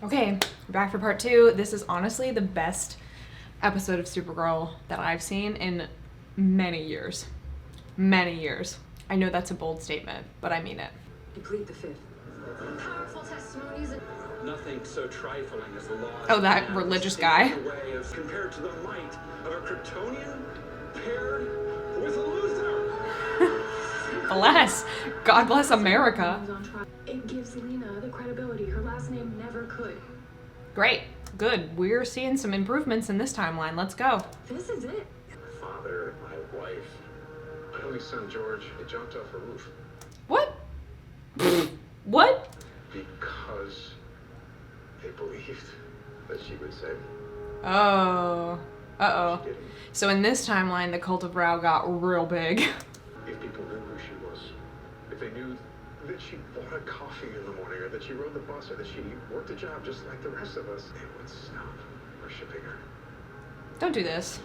Okay, back for part 2. This is honestly the best episode of Supergirl that I've seen in many years. Many years. I know that's a bold statement, but I mean it. Complete the fifth. Powerful testimonies and nothing so trifling as the law. Oh, that religious guy. Compared to the might of a Kryptonian paired with a Luthor. Bless. God bless America. it gives Lena the credibility her last name never could. Great. Good. We're seeing some improvements in this timeline. Let's go. This is it. My father, my wife, my only son George, he jumped off a roof. What? What? Because they believed that she would save me. Oh. Uh-oh. So in this timeline, the cult of Rao got real big. If people knew who she was, if they knew that she bought a coffee in the morning, or that she rode the bus, or that she worked a job just like the rest of us, they would stop worshiping her. Don't do this.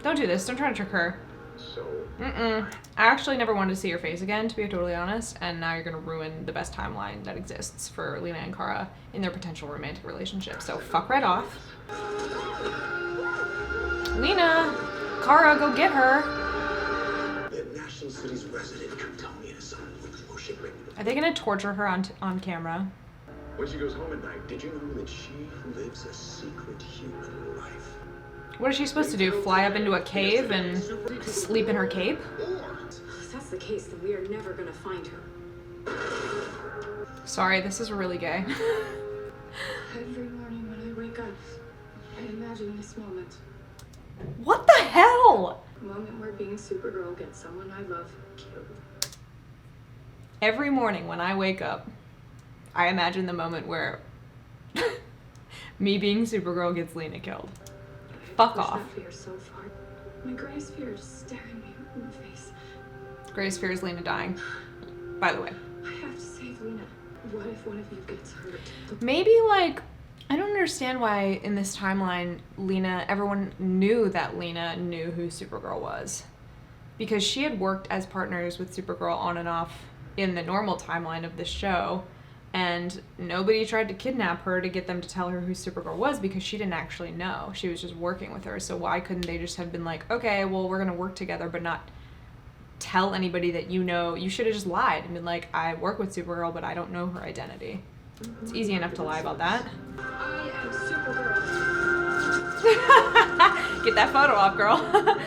Don't do this. Don't try to trick her. So... I actually never wanted to see her face again, to be totally honest, and now you're going to ruin the best timeline that exists for Lena and Kara in their potential romantic relationship. So fuck right off. Lena! Kara, go get her! The National City's resident Kryptonian son was worshiping. Are they going to torture her on camera? When she goes home at night, did you know that she lives a secret human life? What is she supposed to do? Fly up into a cave and sleep in her cape? If that's the case, then we are never gonna find her. Sorry, this is really gay. Every morning when I wake up, I imagine this moment. What the hell? A moment where being Supergirl gets someone I love killed. Every morning when I wake up, I imagine the moment where me being Supergirl gets Lena killed. Fuck off. That fear so far. My greatest fear is staring me in the face. Greatest fear is Lena dying, by the way. I have to save Lena. What if one of you gets hurt? Maybe, like, I don't understand why in this timeline everyone knew that Lena knew who Supergirl was. Because she had worked as partners with Supergirl on and off in the normal timeline of this show, and nobody tried to kidnap her to get them to tell her who Supergirl was because she didn't actually know. She was just working with her. So why couldn't they just have been like, okay, well, we're going to work together, but not tell anybody that you know? You should have just lied and been like, I work with Supergirl, but I don't know her identity. It's easy enough to lie about that. I am Supergirl. Get that photo off, girl. Are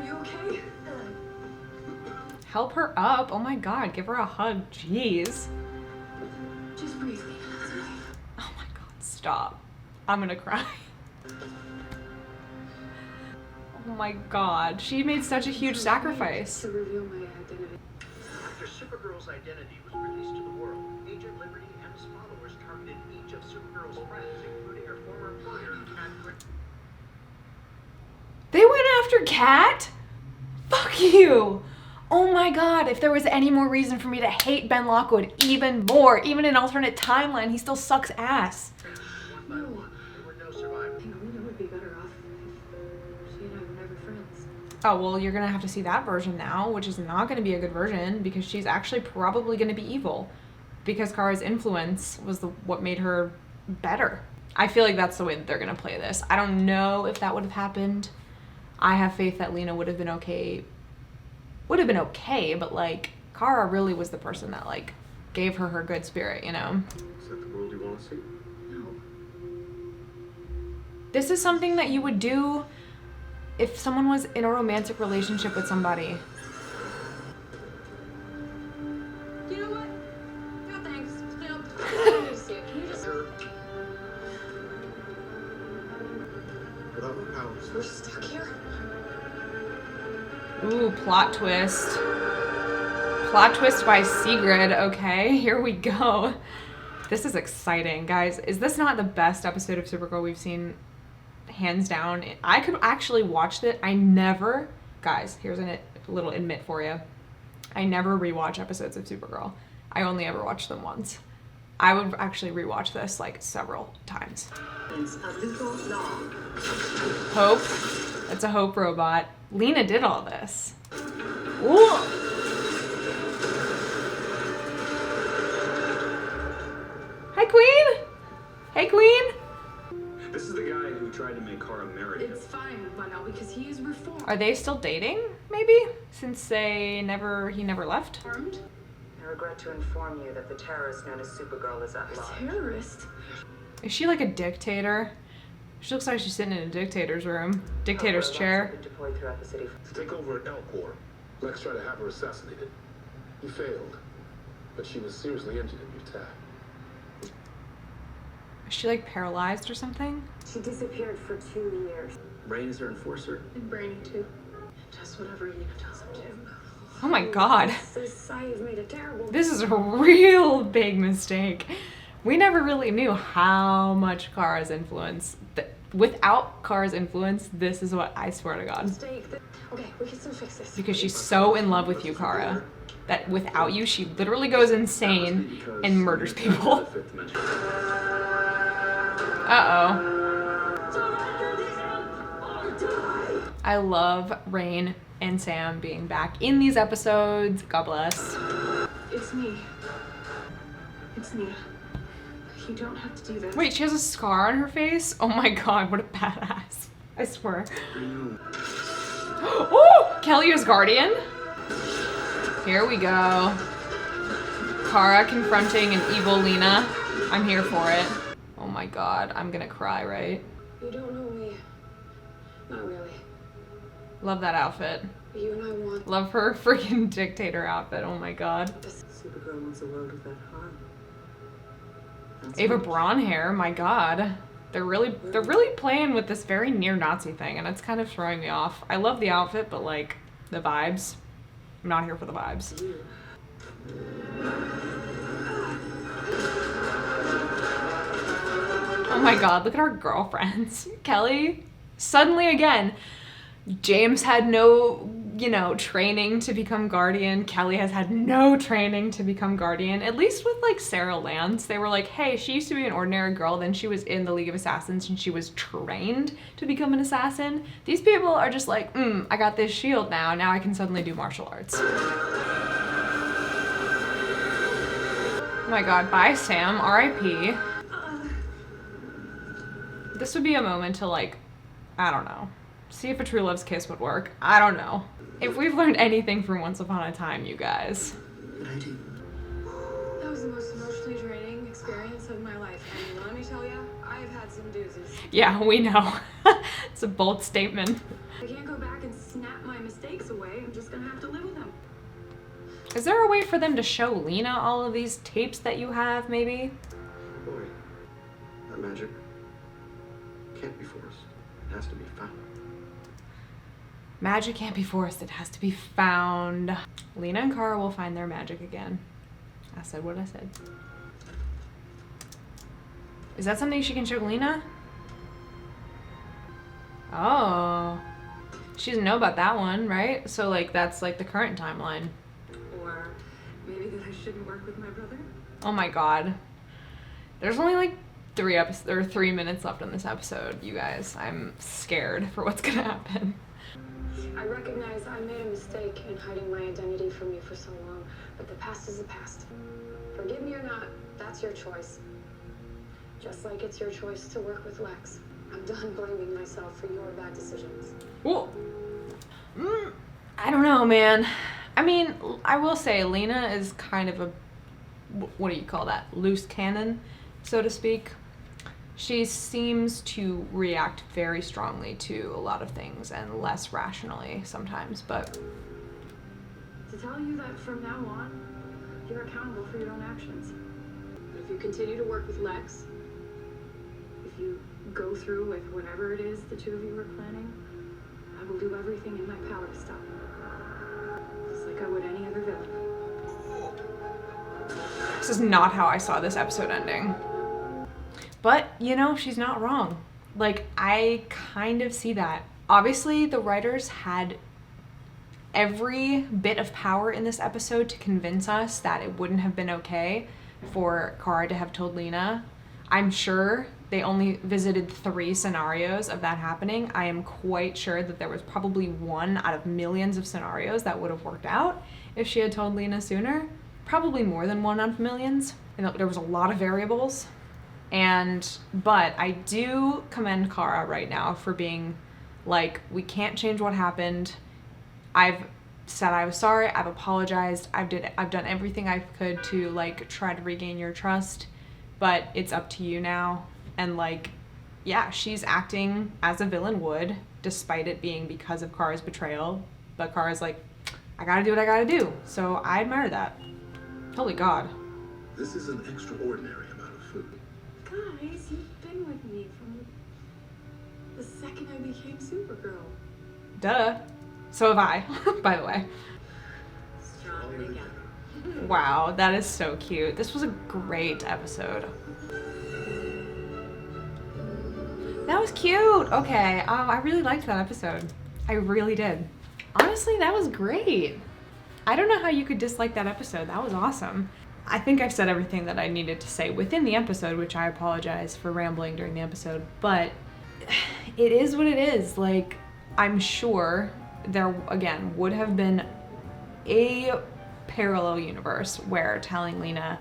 you okay? Help her up. Oh my God, give her a hug. Jeez. Just breathe, Lena. That's okay. Oh my God, stop. I'm gonna cry. Oh my God, she made such a huge sacrifice. To reveal my identity. After Supergirl's identity was released to the world, Agent Liberty and his followers targeted each of Supergirl's friends, including her former employer, Cat. They went after Kat? Fuck you. Oh my God, if there was any more reason for me to hate Ben Lockwood even more, even in alternate timeline, he still sucks ass. One by one, there were no survivors. I think Lena would be better off if she and I were never friends. Oh, well, you're gonna have to see that version now, which is not gonna be a good version because she's actually probably gonna be evil because Kara's influence was what made her better. I feel like that's the way that they're gonna play this. I don't know if that would have happened. I have faith that Lena would have been okay. Would have been okay, but like Kara really was the person that like gave her her good spirit, you know? Is that the world you want to see? No. This is something that you would do if someone was in a romantic relationship with somebody. You know what? No thanks. No. I need to see it. Can you just... Without my powers. We're stuck here? Ooh, plot twist. Plot twist by Sigrid. Okay, here we go. This is exciting, guys. Is this not the best episode of Supergirl we've seen? Hands down. I could actually watch it. Guys, here's a little admit for you. I never rewatch episodes of Supergirl. I only ever watch them once. I would actually rewatch this like several times. Hope. It's a Hope robot. Lena did all this. Ooh. Hi, Queen. Hey, Queen. This is the guy who tried to make Kara marry him. It's fine by now because he is reformed. Are they still dating, maybe? Since he never left? Armed? I regret to inform you that the terrorist known as Supergirl is at large. Terrorist? Is she like a dictator? She looks like she's sitting in a dictator's room. Dictator's However, chair. Lex has been deployed throughout the city. To take over at Elcor, Lex tried to have her assassinated. He failed, but she was seriously injured in Utah. Is she like paralyzed or something? She disappeared for 2 years. Rain is her enforcer. And Brainy too. Just whatever Lena tells him to. Oh my god. Sis, I have made a terrible... This is a real big mistake. We never really knew how much Kara's influence. Without Kara's influence, this is what I swear to God. Mistake. Okay, we can still fix this. Because she's so in love with you, Kara, that without you, she literally goes insane and murders people. Uh-oh. I love Rain and Sam being back in these episodes. God bless. It's me. It's Nia. You don't have to do this. Wait, she has a scar on her face? Oh my god, what a badass. I swear. Oh, Kelly is Guardian. Here we go. Kara confronting an evil Lena. I'm here for it. Oh my god, I'm gonna cry, right? You don't know me. Not really. Love that outfit. But you and I want Love her freaking dictator outfit. Oh my god. this. Supergirl wants a world without harm. That's Ava what- Braun hair, my god. They're really playing with this very neo-Nazi thing, and it's kind of throwing me off. I love the outfit, but like the vibes. I'm not here for the vibes. Oh my god, look at our girlfriends. Kelly, suddenly again, James had no, training to become Guardian. Kelly has had no training to become Guardian. At least with like Sarah Lance, they were like, hey, she used to be an ordinary girl, then she was in the League of Assassins and she was trained to become an assassin. These people are just like, I got this shield now I can suddenly do martial arts. Oh my god, bye Sam, R.I.P. This would be a moment to like, I don't know, see if a true love's kiss would work. I don't know. If we've learned anything from Once Upon a Time, you guys. That was the most emotionally draining experience of my life. And let me tell you, I've had some doozies. Yeah, we know. It's a bold statement. I can't go back and snap my mistakes away. I'm just gonna have to live with them. Is there a way for them to show Lena all of these tapes that you have, maybe? Boy, that magic can't be forced. It has to be found. Magic can't be forced, it has to be found. Lena and Kara will find their magic again. I said what I said. Is that something she can show Lena? Oh. She doesn't know about that one, right? So like that's like the current timeline. Or maybe that I shouldn't work with my brother. Oh my god. There's only like 3 minutes left in this episode, you guys. I'm scared for what's gonna happen. I recognize I made a mistake in hiding my identity from you for so long, but the past is the past. Forgive me or not, that's your choice. Just like it's your choice to work with Lex. I'm done blaming myself for your bad decisions. Whoa. I don't know, man. I mean, I will say Lena is kind of a, what do you call that? Loose cannon, so to speak. She seems to react very strongly to a lot of things and less rationally sometimes, but... To tell you that from now on, you're accountable for your own actions. If you continue to work with Lex, if you go through with whatever it is the two of you are planning, I will do everything in my power to stop it. Just like I would any other villain. This is not how I saw this episode ending. But, she's not wrong. Like, I kind of see that. Obviously, the writers had every bit of power in this episode to convince us that it wouldn't have been okay for Kara to have told Lena. I'm sure they only visited 3 scenarios of that happening. I am quite sure that there was probably 1 out of millions of scenarios that would have worked out if she had told Lena sooner. Probably more than 1 out of millions. And there was a lot of variables. But I do commend Kara right now for being like, we can't change what happened. I've said I was sorry. I've apologized. I've done everything I could to like try to regain your trust, but it's up to you now. And like, yeah, she's acting as a villain would, despite it being because of Kara's betrayal. But Kara's like, I gotta do what I gotta do. So I admire that. Holy God. This is an extraordinary amount of food. Guys, you've been with me from the second I became Supergirl. Duh. So have I, by the way. Stronger together. Wow, that is so cute. This was a great episode. That was cute. Okay, I really liked that episode. I really did. Honestly, that was great. I don't know how you could dislike that episode. That was awesome. I think I've said everything that I needed to say within the episode, which I apologize for rambling during the episode, but it is what it is. Like, I'm sure there, again, would have been a parallel universe where telling Lena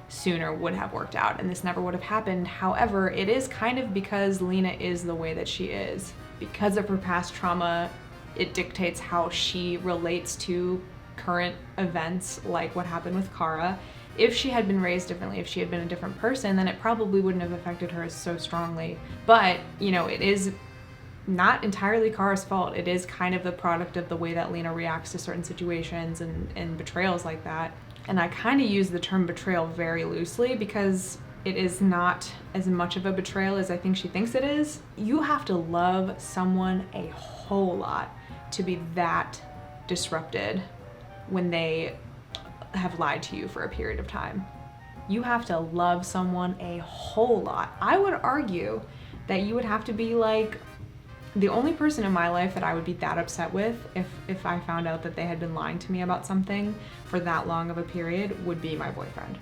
sooner would have worked out and this never would have happened. However, it is kind of because Lena is the way that she is. Because of her past trauma, it dictates how she relates to current events like what happened with Kara. If she had been raised differently, if she had been a different person, then it probably wouldn't have affected her so strongly. But, you know, it is not entirely Kara's fault. It is kind of the product of the way that Lena reacts to certain situations and betrayals like that. And I kind of use the term betrayal very loosely because it is not as much of a betrayal as I think she thinks it is. You have to love someone a whole lot to be that disrupted when they have lied to you for a period of time. You have to love someone a whole lot. I would argue that you would have to be like, the only person in my life that I would be that upset with if I found out that they had been lying to me about something for that long of a period would be my boyfriend.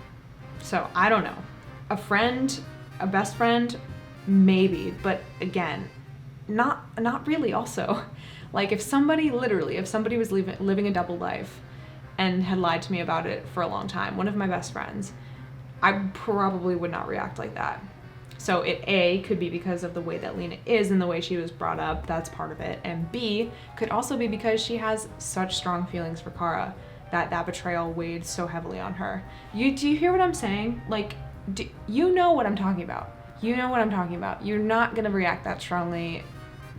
So I don't know. A friend, a best friend, maybe, but again, not really also. Like if somebody was living a double life and had lied to me about it for a long time, one of my best friends, I probably would not react like that. So it A, could be because of the way that Lena is and the way she was brought up, that's part of it. And B, could also be because she has such strong feelings for Kara that betrayal weighed so heavily on her. Do you hear what I'm saying? Like, you know what I'm talking about. You know what I'm talking about. You're not gonna react that strongly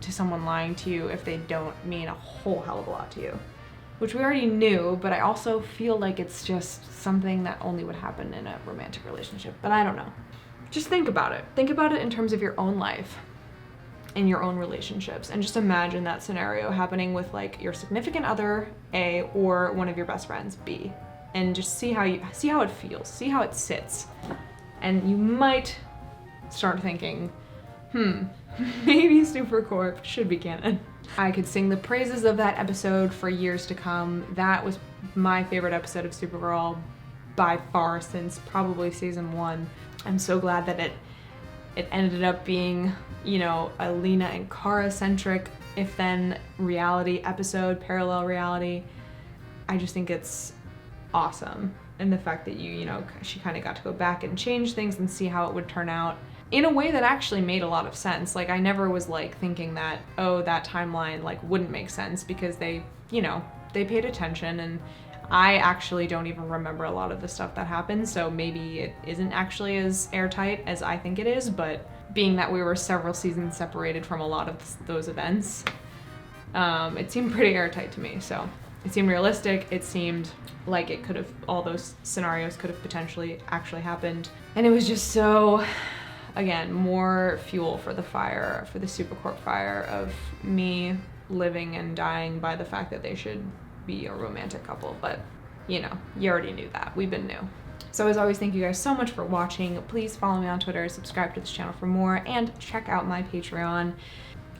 to someone lying to you if they don't mean a whole hell of a lot to you. Which we already knew, but I also feel like it's just something that only would happen in a romantic relationship. But I don't know. Just think about it. Think about it in terms of your own life and your own relationships. And just imagine that scenario happening with like your significant other, A, or one of your best friends, B. And just see how it feels, see how it sits. And you might start thinking, maybe Supercorp should be canon. I could sing the praises of that episode for years to come. That was my favorite episode of Supergirl by far since probably season 1. I'm so glad that it ended up being, you know, a Lena and Kara centric, if then reality episode, parallel reality. I just think it's awesome. And the fact that she kind of got to go back and change things and see how it would turn out in a way that actually made a lot of sense. Like I never was like thinking that, oh, that timeline like wouldn't make sense because they paid attention, and I actually don't even remember a lot of the stuff that happened, so maybe it isn't actually as airtight as I think it is, but being that we were several seasons separated from a lot of those events, it seemed pretty airtight to me. So it seemed realistic. It seemed like all those scenarios could have potentially actually happened. And it was just so, again, more fuel for the fire, for the Supercorp fire of me living and dying by the fact that they should be a romantic couple. But you already knew that. We've been new. So as always, thank you guys so much for watching. Please follow me on Twitter, subscribe to this channel for more, and check out my Patreon.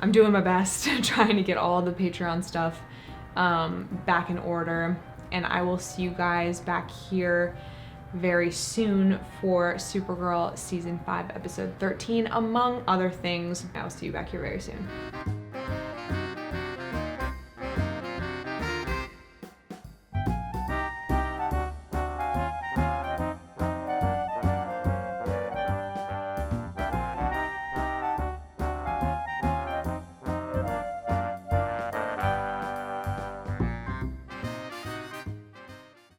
I'm doing my best trying to get all the Patreon stuff back in order, and I will see you guys back here very soon for Supergirl Season 5, Episode 13, among other things. I'll see you back here very soon.